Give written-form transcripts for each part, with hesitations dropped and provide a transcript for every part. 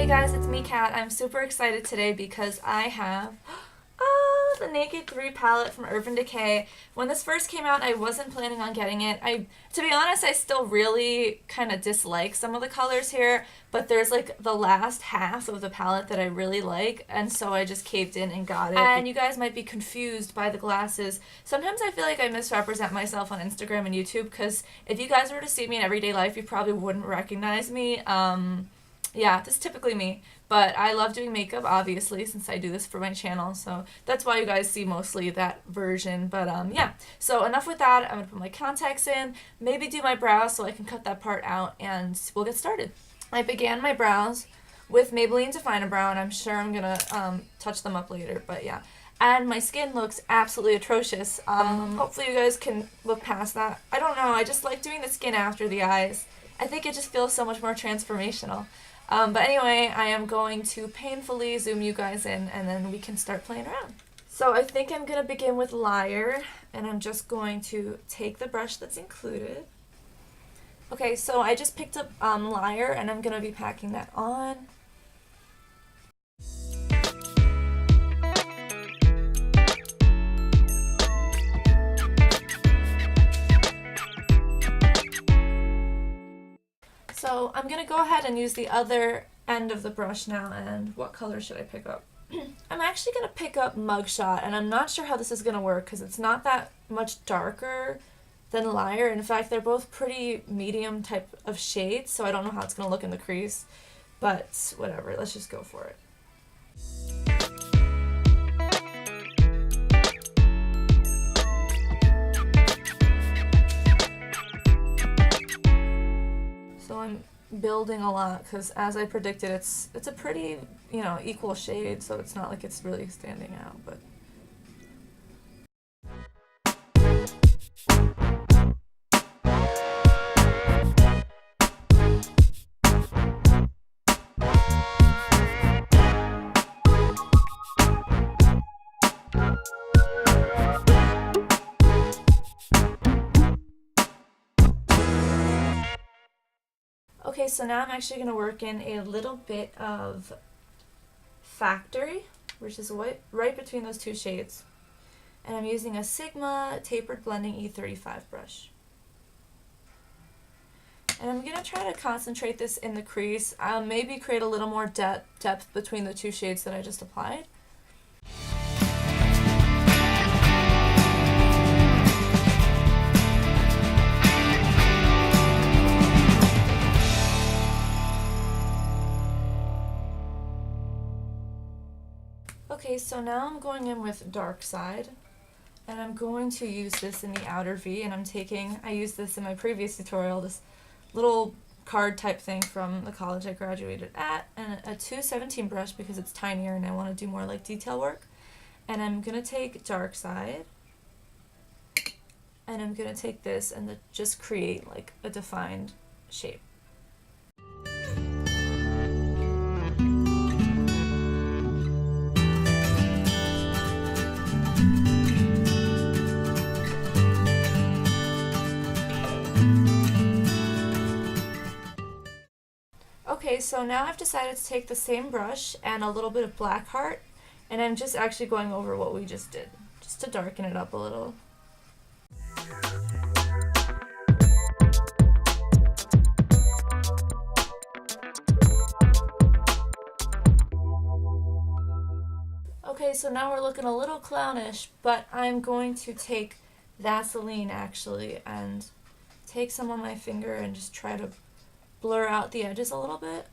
guys, it's me, Kat. I'm super excited today because I have the Naked 3 palette from Urban Decay. When this first came out, I wasn't planning on getting it. To be honest, I still really kind of dislike some of the colors here, but there's like the last half of the palette that I really like, and so I just caved in and got it. And you guys might be confused by the glasses. Sometimes I feel like I misrepresent myself on Instagram and YouTube, because if you guys were to see me in everyday life, you probably wouldn't recognize me. Yeah, this is typically me, but I love doing makeup, obviously, since I do this for my channel, so that's why you guys see mostly that version. But yeah, so enough with that. I'm gonna put my contacts in, maybe do my brows so I can cut that part out, and we'll get started. I began my brows with Maybelline Define-A-Brow, and I'm sure I'm gonna touch them up later, but yeah. And my skin looks absolutely atrocious. Hopefully you guys can look past that. I don't know, I just like doing the skin after the eyes. I think it just feels so much more transformational. But anyway, I am going to painfully zoom you guys in, and then we can start playing around. So I think I'm going to begin with Liar, and I'm just going to take the brush that's included. Okay, so I just picked up Liar, and I'm going to be packing that on. So I'm going to go ahead and use the other end of the brush now, and what color should I pick up? I'm actually going to pick up Mugshot, and I'm not sure how this is going to work because it's not that much darker than Liar. In fact, they're both pretty medium type of shades, so I don't know how it's going to look in the crease, but whatever, let's just go for it. So I'm building a lot because, as I predicted, it's a pretty, equal shade, so it's not like it's really standing out, but okay, so now I'm actually going to work in a little bit of Factory, which is right between those two shades. And I'm using a Sigma Tapered Blending E35 brush. And I'm going to try to concentrate this in the crease, maybe create a little more depth between the two shades that I just applied. Okay, so now I'm going in with Darkside, and I'm going to use this in the outer V, and I used this in my previous tutorial, this little card type thing from the college I graduated at, and a 217 brush because it's tinier and I want to do more like detail work. And I'm going to take Darkside, and I'm going to take this and just create like a defined shape. Okay, so now I've decided to take the same brush and a little bit of Blackheart, and I'm just actually going over what we just did, just to darken it up a little. Okay, so now we're looking a little clownish, but I'm going to take Vaseline actually and take some on my finger and just try to blur out the edges a little bit.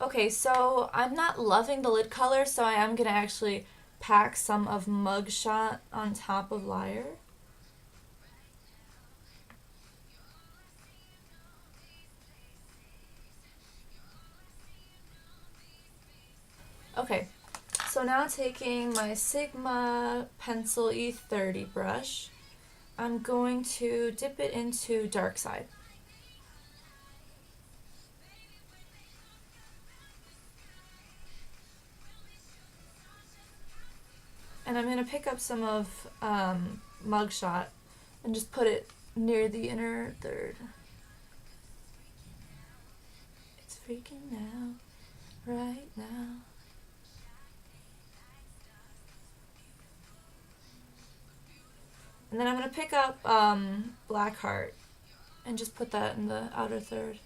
Okay, so I'm not loving the lid color, so I am going to actually pack some of Mugshot on top of Liar. Okay, so now taking my Sigma Pencil E30 brush, I'm going to dip it into Darkside. going to pick up some of Mugshot and just put it near the inner third. It's freaking out right now. And then I'm going to pick up Blackheart and just put that in the outer third.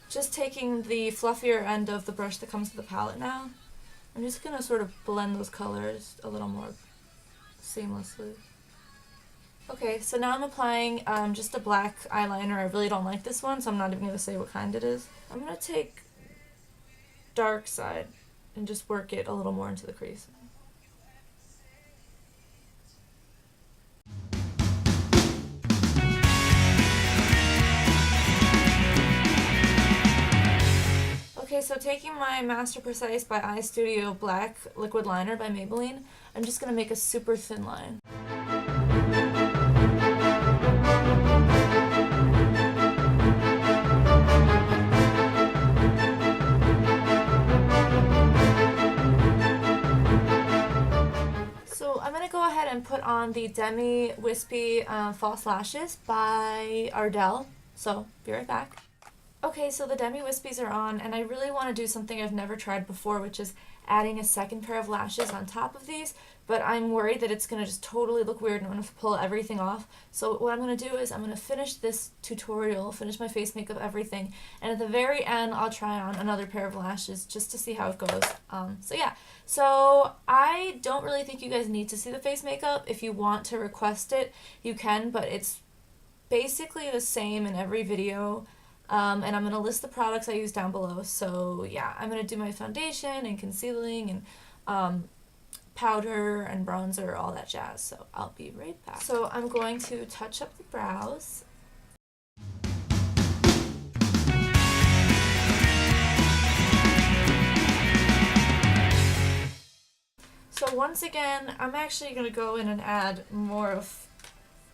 Just taking the fluffier end of the brush that comes to the palette now, I'm just going to sort of blend those colors a little more seamlessly. Okay, so now I'm applying just a black eyeliner. I really don't like this one, so I'm not even going to say what kind it is. I'm going to take Darkside and just work it a little more into the crease. Okay, so taking my Master Precise by Eye Studio Black Liquid Liner by Maybelline, I'm just going to make a super thin line. So I'm going to go ahead and put on the Demi Wispy False Lashes by Ardell. So, be right back. Okay, so the Demi Wispies are on, and I really want to do something I've never tried before, which is adding a second pair of lashes on top of these, but I'm worried that it's going to just totally look weird and I'm going to pull everything off. So what I'm going to do is I'm going to finish this tutorial, finish my face makeup, everything, and at the very end I'll try on another pair of lashes just to see how it goes. So yeah, so I don't really think you guys need to see the face makeup. If you want to request it, you can, but it's basically the same in every video. And I'm going to list the products I use down below. So yeah, I'm going to do my foundation and concealing and powder and bronzer, all that jazz. So I'll be right back. So I'm going to touch up the brows. So once again, I'm actually going to go in and add more of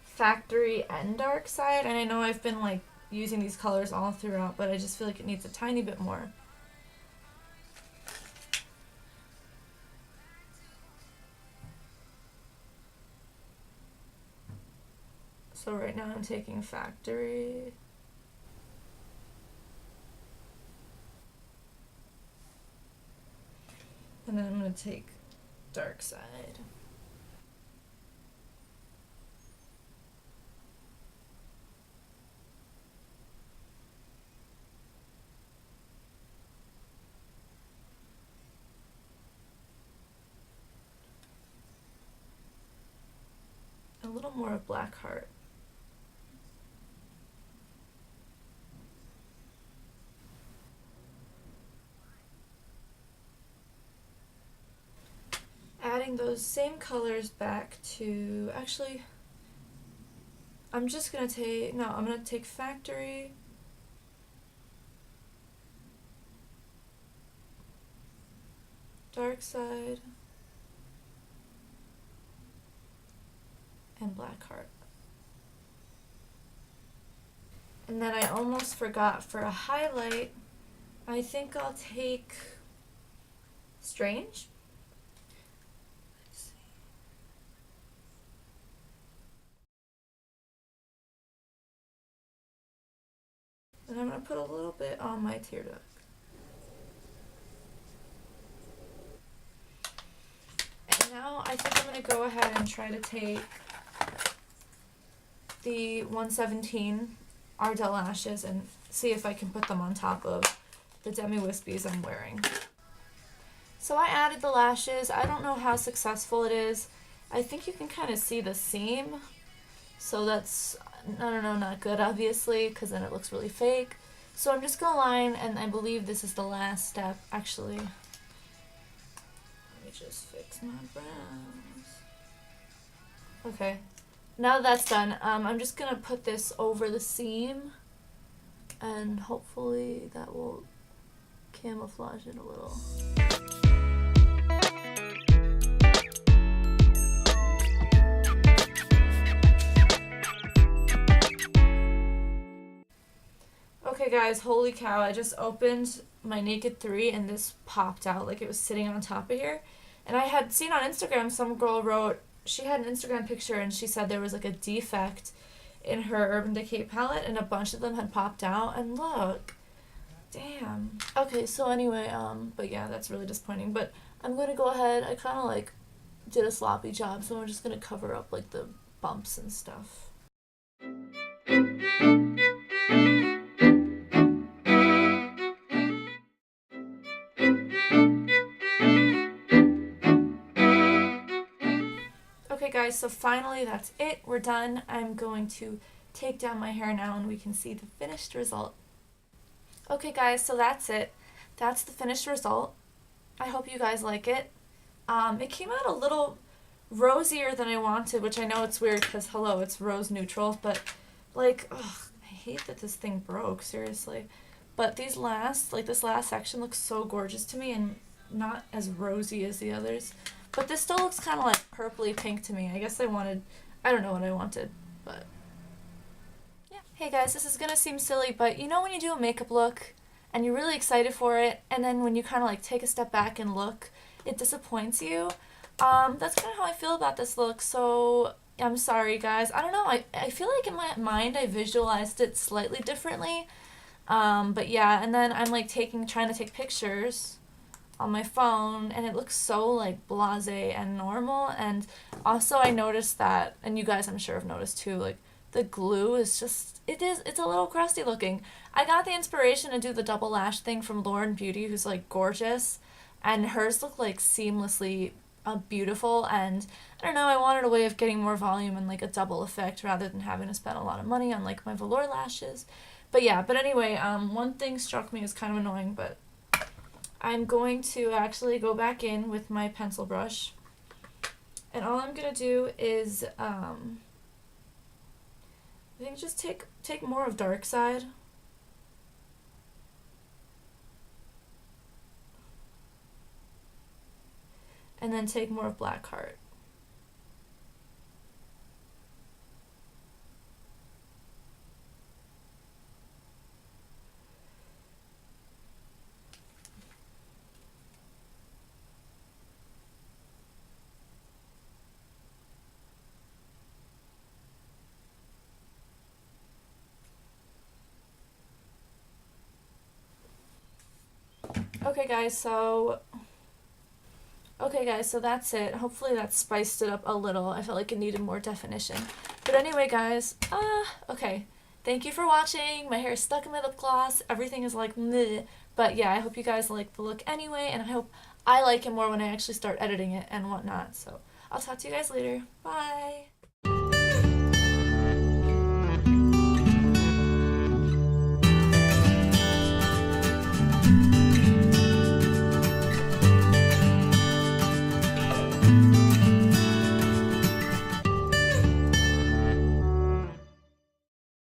Factory and Darkside. And I know I've been like using these colors all throughout, but I just feel like it needs a tiny bit more. So right now I'm taking Factory. And then I'm going to take Darkside. A little more of Blackheart. Adding those same colors back to, actually, I'm just going to take, no, I'm going to take Factory, Darkside, and Blackheart. And then I almost forgot, for a highlight, I think I'll take Strange. Let's see. And I'm going to put a little bit on my tear duct. And now I think I'm going to go ahead and try to take the 117 Ardell lashes and see if I can put them on top of the Demi Wispies I'm wearing. So I added the lashes. I don't know how successful it is. I think you can kind of see the seam. So that's, I don't know, not good obviously, because then it looks really fake. So I'm just going to line, and I believe this is the last step. Actually, let me just fix my brows. Okay. Now that that's done, I'm just going to put this over the seam, and hopefully that will camouflage it a little. Okay guys, holy cow, I just opened my Naked 3 and this popped out like it was sitting on top of here. And I had seen on Instagram some girl wrote, she had an Instagram picture and she said there was like a defect in her Urban Decay palette and a bunch of them had popped out. And look, damn. Okay, so anyway, but yeah, that's really disappointing. But I'm gonna go ahead. I kind of like did a sloppy job, so I'm just gonna cover up like the bumps and stuff. Okay guys, so finally that's it. We're done. I'm going to take down my hair now and we can see the finished result. Okay guys, so that's it. That's the finished result. I hope you guys like it. It came out a little rosier than I wanted, which I know it's weird because, hello, it's rose neutral, but, like, ugh, I hate that this thing broke, seriously. But this last section looks so gorgeous to me and not as rosy as the others. But this still looks kind of like purpley pink to me. I guess I don't know what I wanted, but yeah. Hey guys, this is gonna seem silly, but you know when you do a makeup look and you're really excited for it, and then when you kind of like take a step back and look, it disappoints you? That's kind of how I feel about this look, so I'm sorry guys. I don't know, I feel like in my mind I visualized it slightly differently. But yeah, and then I'm like trying to take pictures on my phone and it looks so like blasé and normal. And also I noticed that, and you guys I'm sure have noticed too, like the glue is just, it's a little crusty looking. I got the inspiration to do the double lash thing from Lauren Beauty, who's like gorgeous, and hers look like seamlessly beautiful, and I don't know, I wanted a way of getting more volume and like a double effect rather than having to spend a lot of money on like my velour lashes. But yeah, but anyway, one thing struck me as kind of annoying, but I'm going to actually go back in with my pencil brush, and all I'm gonna do is I think just take more of Darkside. And then take more of Blackheart. Okay guys, so that's it. Hopefully that spiced it up a little. I felt like it needed more definition. But anyway, guys, okay. Thank you for watching. My hair is stuck in my lip gloss. Everything is like meh. But yeah, I hope you guys like the look anyway, and I hope I like it more when I actually start editing it and whatnot. So I'll talk to you guys later. Bye!